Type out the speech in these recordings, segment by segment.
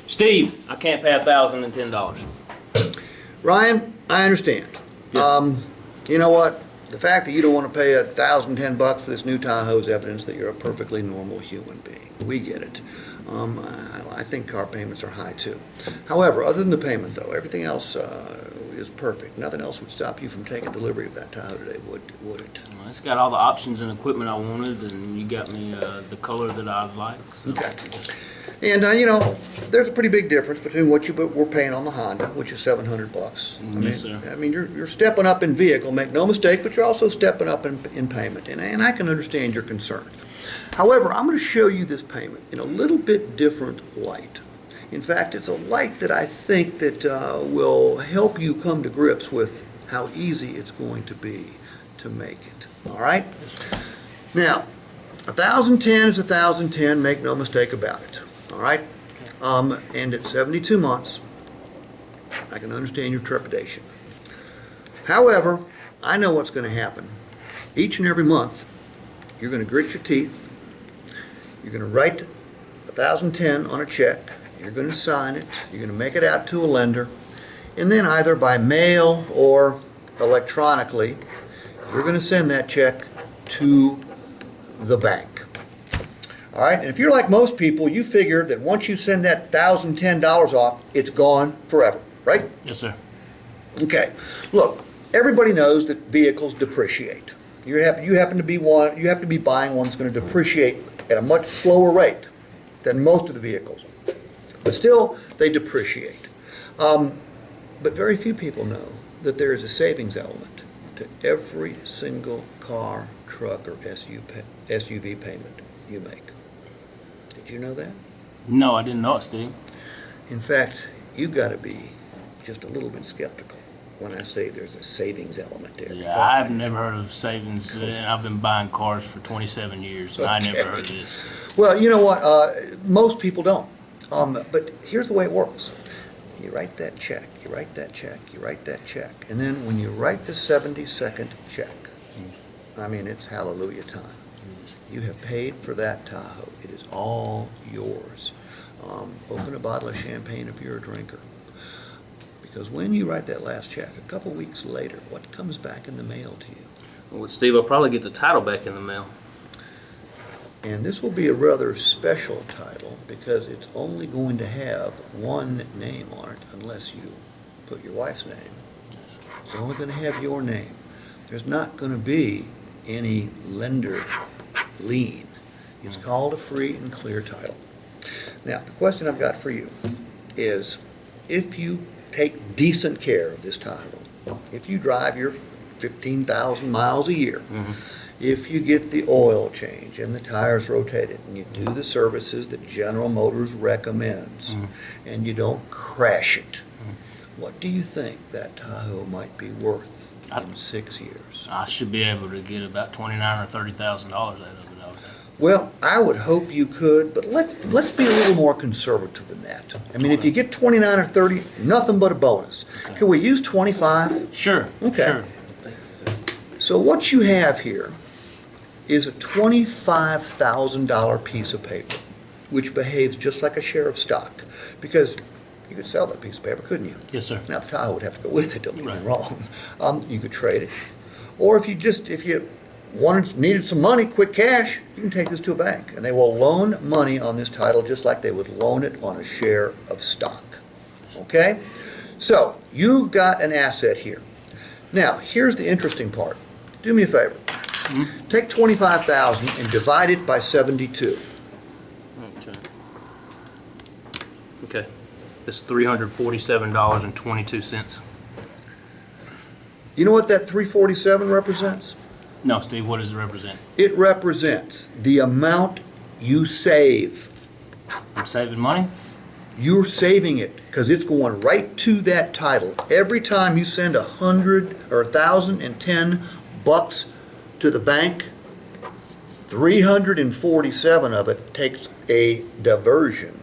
Steve, I can't pay $1,010. Ryan, I understand. Yes. You know what? The fact that you don't want to pay $1,010 for this new Tahoe is evidence that you're a perfectly normal human being. We get it. I think car payments are high too. However, other than the payment though, everything else is perfect. Nothing else would stop you from taking delivery of that Tahoe today, would it? Well, it's got all the options and equipment I wanted, and you got me the color that I'd like. So. Okay. And you know, there's a pretty big difference between what you were paying on the Honda, which is $700. Yes, sir. I mean, you're stepping up in vehicle, make no mistake, but you're also stepping up in payment, and I can understand your concern. However, I'm going to show you this payment in a little bit different light. In fact, it's a light that I think that will help you come to grips with how easy it's going to be to make it. All right? Now, 1,010 is 1,010. Make no mistake about it. All right? And at 72 months, I can understand your trepidation. However, I know what's going to happen. Each and every month, you're going to grit your teeth. You're going to write 1,010 on a check. You're going to sign it. You're going to make it out to a lender. And then either by mail or electronically, you're going to send that check to the bank. All right, and if you're like most people, you figure that once you send that $1,010 off, it's gone forever, right? Yes, sir. Okay. Look, everybody knows that vehicles depreciate. You happen to be buying one that's going to depreciate at a much slower rate than most of the vehicles, but still they depreciate. But very few people know that there is a savings element to every single car, truck, or SUV payment you make. Did you know that? No, I didn't know it, Steve. In fact, you've got to be just a little bit skeptical when I say there's a savings element there. Yeah, I've never heard of savings, and I've been buying cars for 27 years, and I never heard of this. Well, you know what? Most people don't. But here's the way it works. You write that check, you write that check, you write that check, and then when you write the 72nd check, I mean, it's hallelujah time. You have paid for that Tahoe. It is all yours. Open a bottle of champagne if you're a drinker. Because when you write that last check, a couple weeks later, what comes back in the mail to you? Well, Steve, I'll probably get the title back in the mail. And this will be a rather special title because it's only going to have one name on it unless you put your wife's name. It's only going to have your name. There's not going to be any lender lien. It's called a free and clear title. Now, the question I've got for you is, if you take decent care of this Tahoe, if you drive your 15,000 miles a year, if you get the oil change and the tires rotated, and you do the services that General Motors recommends, and you don't crash it, what do you think that Tahoe might be worth in 6 years? I should be able to get about $29,000 or $30,000 out of it. Well, I would hope you could, but let's be a little more conservative than that. I mean, if you get 29 or 30, nothing but a bonus. Okay. Can we use 25? Sure. Okay. Sure. So what you have here is a $25,000 piece of paper, which behaves just like a share of stock, because you could sell that piece of paper, couldn't you? Yes, sir. Now, the Tahoe would have to go with it, don't get me Right. wrong. You could trade it. Or if you needed some money, quick cash, you can take this to a bank, and they will loan money on this title just like they would loan it on a share of stock. Okay? So, you've got an asset here. Now, here's the interesting part. Do me a favor. Take 25,000 and divide it by 72. Okay. Okay. It's $347.22. You know what that 347 represents? No, Steve, what does it represent? It represents the amount you save. I'm saving money? You're saving it because it's going right to that title. Every time you send $100 or $1,010 to the bank, 347 of it takes a diversion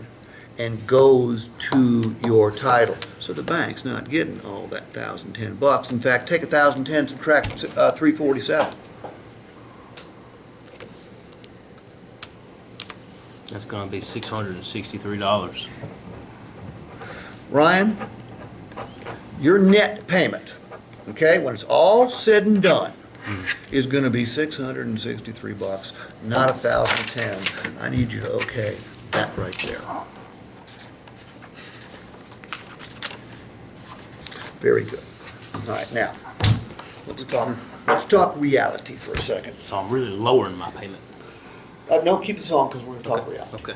and goes to your title. So the bank's not getting all that $1,010. In fact, take 1,010, subtract 347. That's going to be $663. Ryan, your net payment, okay, when it's all said and done, is gonna be $663, not 1,010. I need you to okay that right there. Very good. All right, now, let's talk reality for a second. So I'm really lowering my payment. No, keep this on, because we're gonna talk reality. Okay.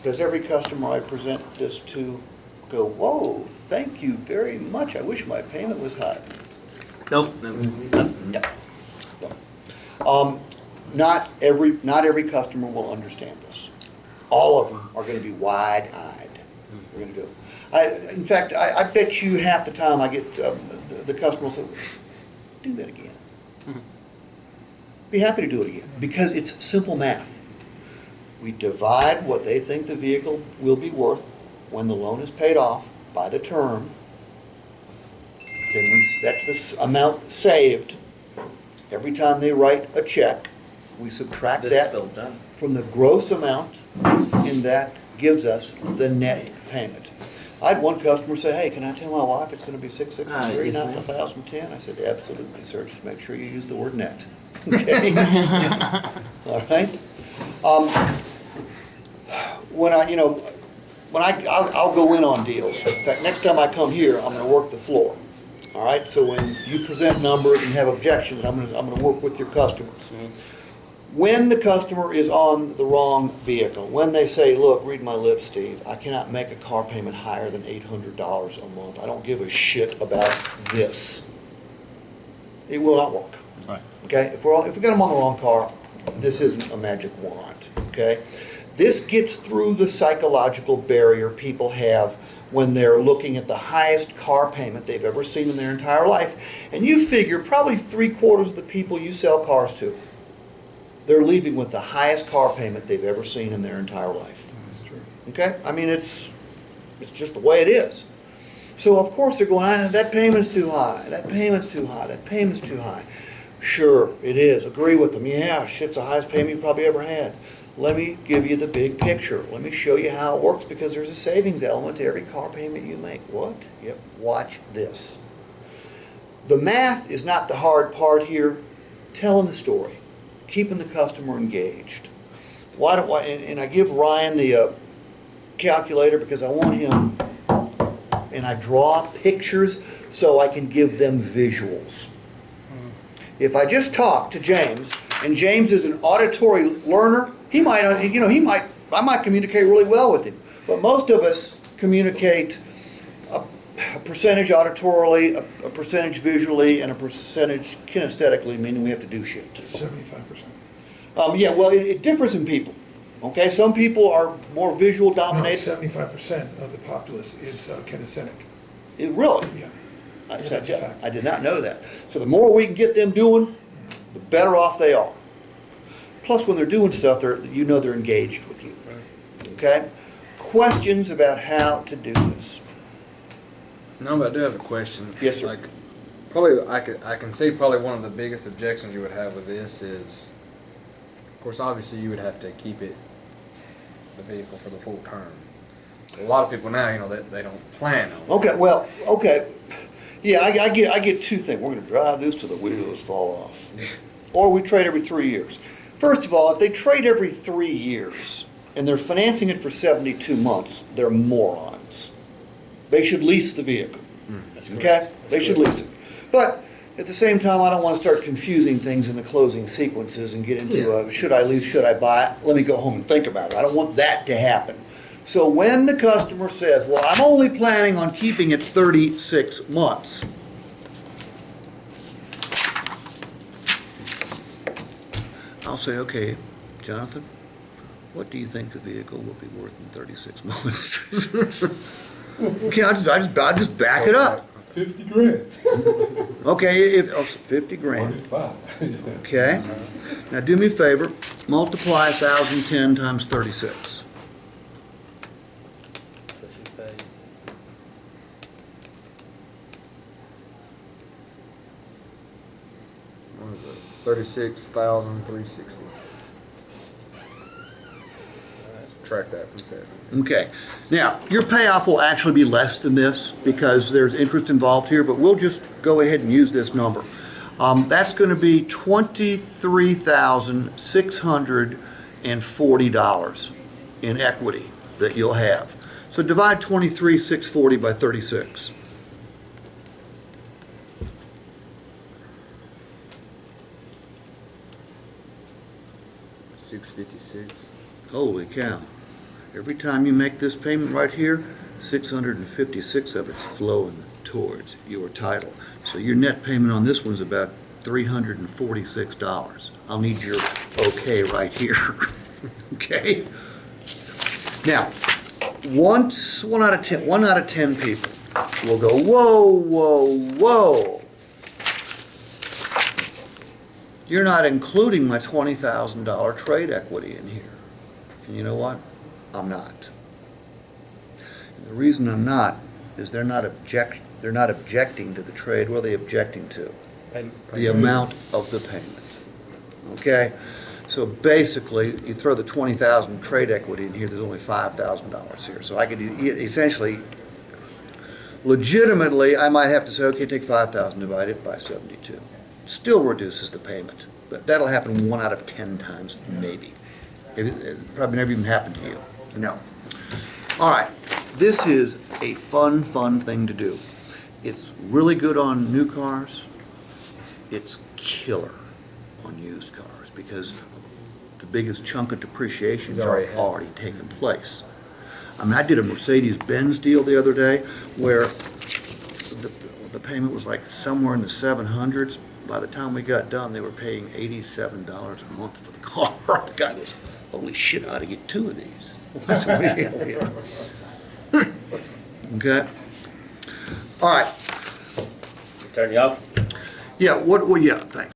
Does every customer I present this to go, whoa, thank you very much, I wish my payment was higher? Nope. No. No. Not every customer will understand this. All of them are gonna be wide-eyed. We're gonna go. In fact, I bet you half the time I get, the customer will say, do that again. Be happy to do it again, because it's simple math. We divide what they think the vehicle will be worth when the loan is paid off by the term. Then that's the amount saved. Every time they write a check, we subtract that from the gross amount, and that gives us the net payment. I had one customer say, hey, can I tell my wife it's going to be $663, not 1,010? I said, absolutely, sir. Just make sure you use the word net. Okay? All right? I'll go in on deals. In fact, next time I come here, I'm going to work the floor. All right? So when you present numbers and have objections, I'm going to work with your customers. When the customer is on the wrong vehicle, when they say, look, read my lips, Steve, I cannot make a car payment higher than $800 a month. I don't give a shit about this. It will not work. Right. Okay? If we get them on the wrong car, this isn't a magic wand. Okay? This gets through the psychological barrier people have when they're looking at the highest car payment they've ever seen in their entire life. And you figure probably 3/4 of the people you sell cars to, they're leaving with the highest car payment they've ever seen in their entire life. That's true. Okay? I mean, it's just the way it is. So, of course, they're going, that payment's too high, that payment's too high, that payment's too high. Sure, it is. Agree with them. Yeah, shit's the highest payment you probably ever had. Let me give you the big picture. Let me show you how it works, because there's a savings element to every car payment you make. What? Yep, watch this. The math is not the hard part here. Telling the story. Keeping the customer engaged. And I give Ryan the calculator because I want him, and I draw pictures so I can give them visuals. If I just talk to James, and James is an auditory learner, I might communicate really well with him. But most of us communicate a percentage auditorily, a percentage visually, and a percentage kinesthetically, meaning we have to do shit. 75%. Yeah, well, it differs in people. Okay, some people are more visual No, dominated. 75% of the populace is kinesthetic. Really? Yeah. That's That's a yeah, fact. I did not know that. So the more we can get them doing, the better off they are. Plus, when they're doing stuff, they're engaged with you. Okay? Questions about how to do this? No, but I do have a question. Yes, sir. Like, probably I can see probably one of the biggest objections you would have with this is, of course, obviously you would have to keep the vehicle for the full term. A lot of people now, they don't plan on it. Okay, well, okay. Yeah, I get two things. We're going to drive this till the wheels fall off. Or we trade every 3 years. First of all, if they trade every 3 years and they're financing it for 72 months, they're morons. They should lease the vehicle. Okay? They should lease it. But at the same time, I don't want to start confusing things in the closing sequences and get into should I lease, should I buy it? Let me go home and think about it. I don't want that to happen. So when the customer says, well, I'm only planning on keeping it 36 months, I'll say, okay, Jonathan, what do you think the vehicle will be worth in 36 months? Okay, I just back it up. 50 grand. Okay, 50 grand. 25. Okay. Now do me a favor, multiply 1,010 times 36. What is it? 36,360. subtract that from 70. Okay. Now, your payoff will actually be less than this because there's interest involved here, but we'll just go ahead and use this number. That's going to be $23,640 in equity that you'll have. So divide 23,640 by 36. $656. Holy cow. Every time you make this payment right here, 656 of it's flowing towards your title. So your net payment on this one's about $346. I'll need your okay right here. Okay? Now, once 1 out of 10 people will go, whoa, whoa, whoa. You're not including my $20,000 trade equity in here. And you know what? I'm not. And the reason I'm not is they're not objecting to the trade. What are they objecting to? The amount of the payment. Okay? So basically, you throw the $20,000 trade equity in here, there's only $5,000 here. So I could essentially, legitimately, I might have to say, okay, take 5,000, divide it by 72. Still reduces the payment, but that'll happen 1 out of 10 times, maybe. It probably never even happened to you. No. All right, this is a fun thing to do. It's really good on new cars. It's killer on used cars because the biggest chunk of depreciations are already taken place. I mean, I did a Mercedes-Benz deal the other day where the payment was like somewhere in the 700s. By the time we got done, they were paying $87 a month for the car. The guy goes, holy shit, I ought to get 2 of these. I said, yeah. Okay? All right. Turn you off? Yeah, yeah, thanks.